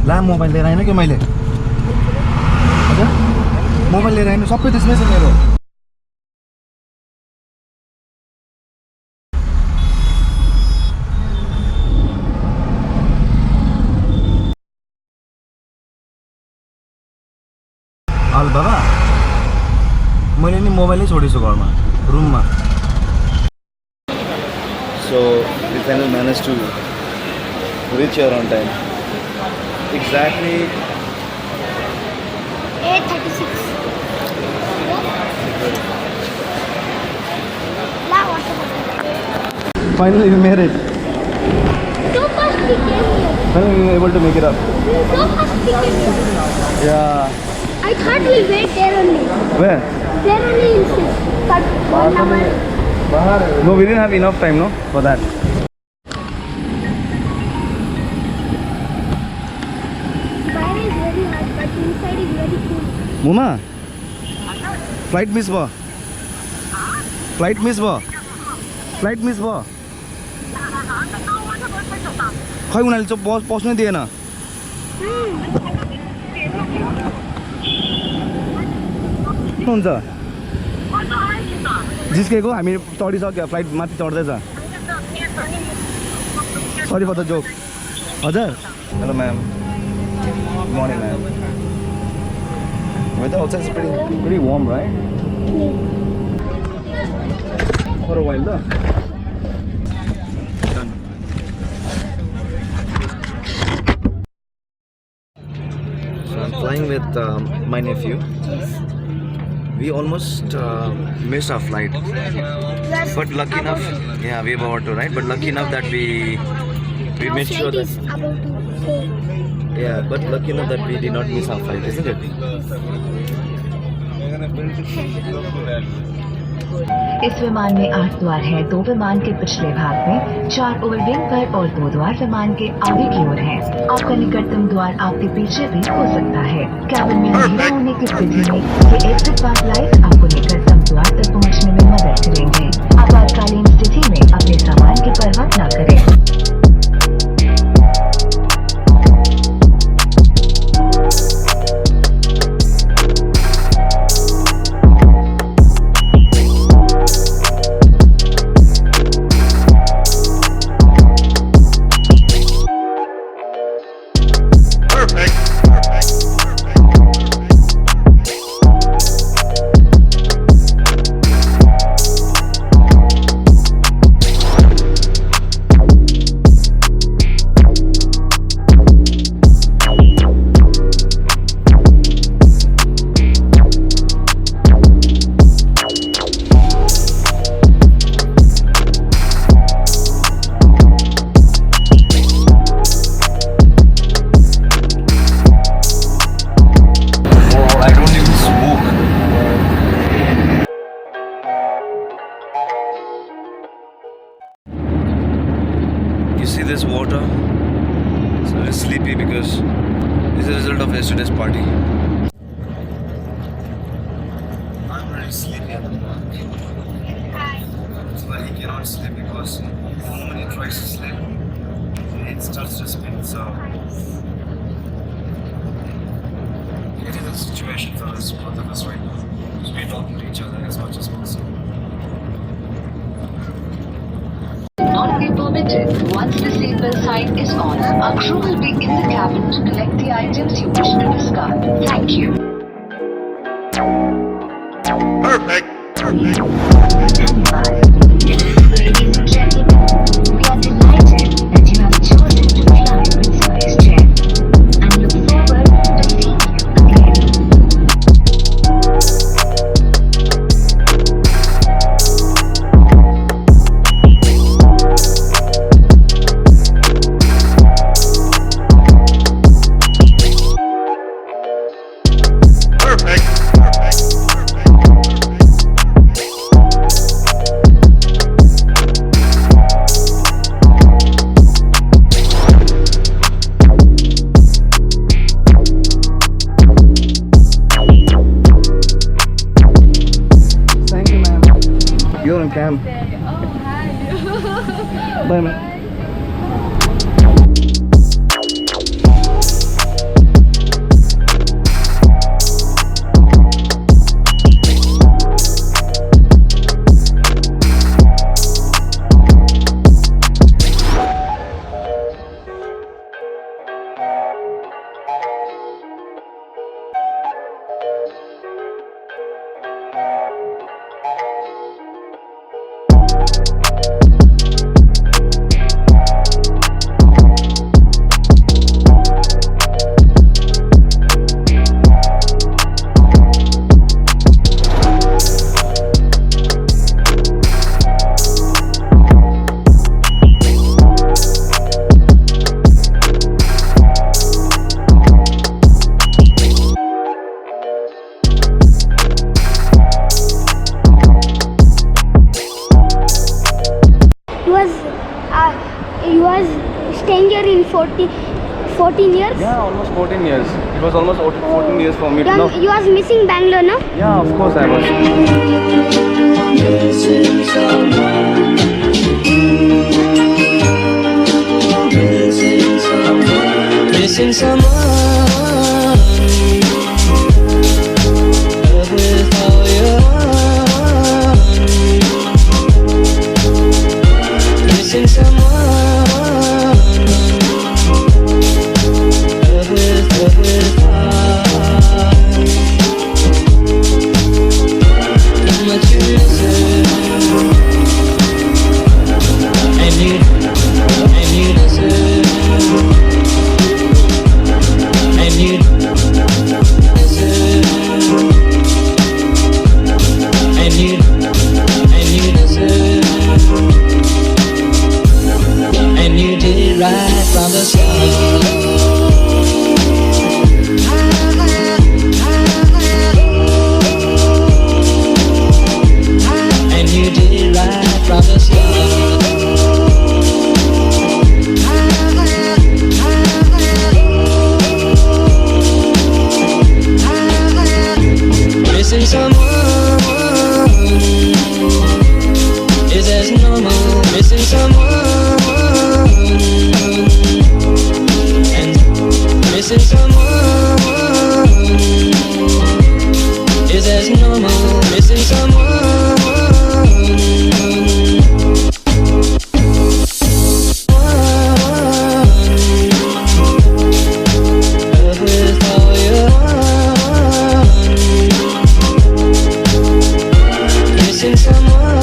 ला mobile लिएर आएन कि मैले हजुर मोबाइल लिएर आएन सबै त्यसमै छ मेरो हाल बाबा मैले नि मोबाइलै छोडेछु घरमा रुममा So we finally managed to reach here on time. Exactly 8:36. Finally we made it. So fast we came here. Finally we were able to make it up. So fast we came here. Yeah. I thought we'll wait there only. Where? There only we'll sit. But 1 hour. No, we didn't have enough time, no, for that. Fire is very hot, but inside is very cool. Muma, flight miss ba? Flight miss ba? Flight miss ba? खै उनीहरूले चाहिँ पस्नै दिएन हुन्छ जिस्केको हामी चढिसक्यो flight माथि चढ्दैछ sorry for the joke हजुर hello ma'am good morning ma'am weather outside is pretty warm, right? For a while though. Done. So I'm flying with my nephew. We almost missed our flight, but lucky enough, yeah, we were about to, right? But lucky enough that we made sure that yeah, but lucky enough that we did not miss our flight, isn't it? इस विमान में 8 द्वार है। 2 विमान के पिछले भाग में, 4 ओवरविंग पर और 2 द्वार विमान के आगे की ओर हैं। आपका निकटतम द्वार आपके पीछे भी हो सकता है। कैबिन में अंधेरा होने की स्थिति में ये एग्जिट पाथ लाइट आपको निकटतम द्वार तक पहुंचने में मदद करेंगे। आपातकालीन स्थिति में अपने सामान की परवाह न करें। See this water? It's a little sleepy because it's a result of yesterday's party. I'm really sleepy at the moment. That's why he cannot sleep because the moment he tries to sleep, it starts to spin. So it is a situation for us, both of us right now. So we're talking to each other as much as possible. Not be permitted. Once the seatbelt sign is on, our crew will be in the cabin to collect the items you wish to discard. Thank you. Perfect. Ladies and gentlemen, we are delighted that you have chosen to fly with SanDisk and look forward to seeing you again. staying here in 14 years? Yeah, almost 14 years. It was almost 14 years for me. You, No. you was missing Bangalore, no? Yeah, of course I was. Missing someone with all your heart. Missing someone with heart. How much you miss it, and you miss it. And you deserve, and you deserve, and you did it right from the start. And you did it right from the start. Missing someone is as normal. Missing someone and missing someone is as normal. Missing someone. With all your heart. Missing someone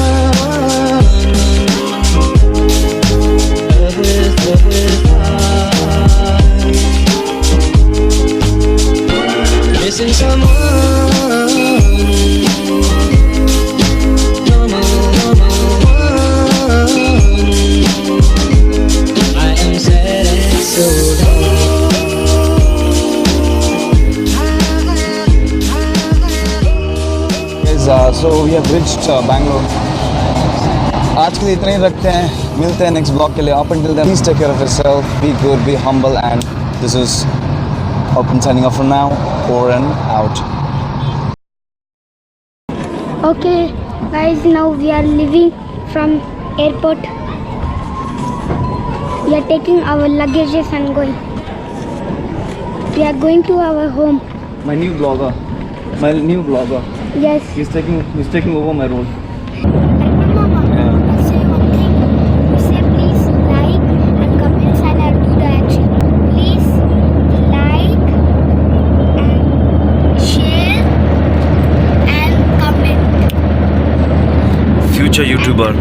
with heart. Missing someone. I am sad and so down. So we have reached Bangalore. आज के लिए इतना ही रखते हैं. मिलते हैं next vlog के लिए. Up until then, please take care of yourself. Be good, be humble, and this is Open signing off for now. Over and out. Okay, guys, now we are leaving from airport. We are taking our luggages and going. We are going to our home. My new vlogger. Yes. He's taking over my role. Mama, Yeah. say one thing. You say please like and comment and I'll do the action. Please like and share and comment. Future YouTuber.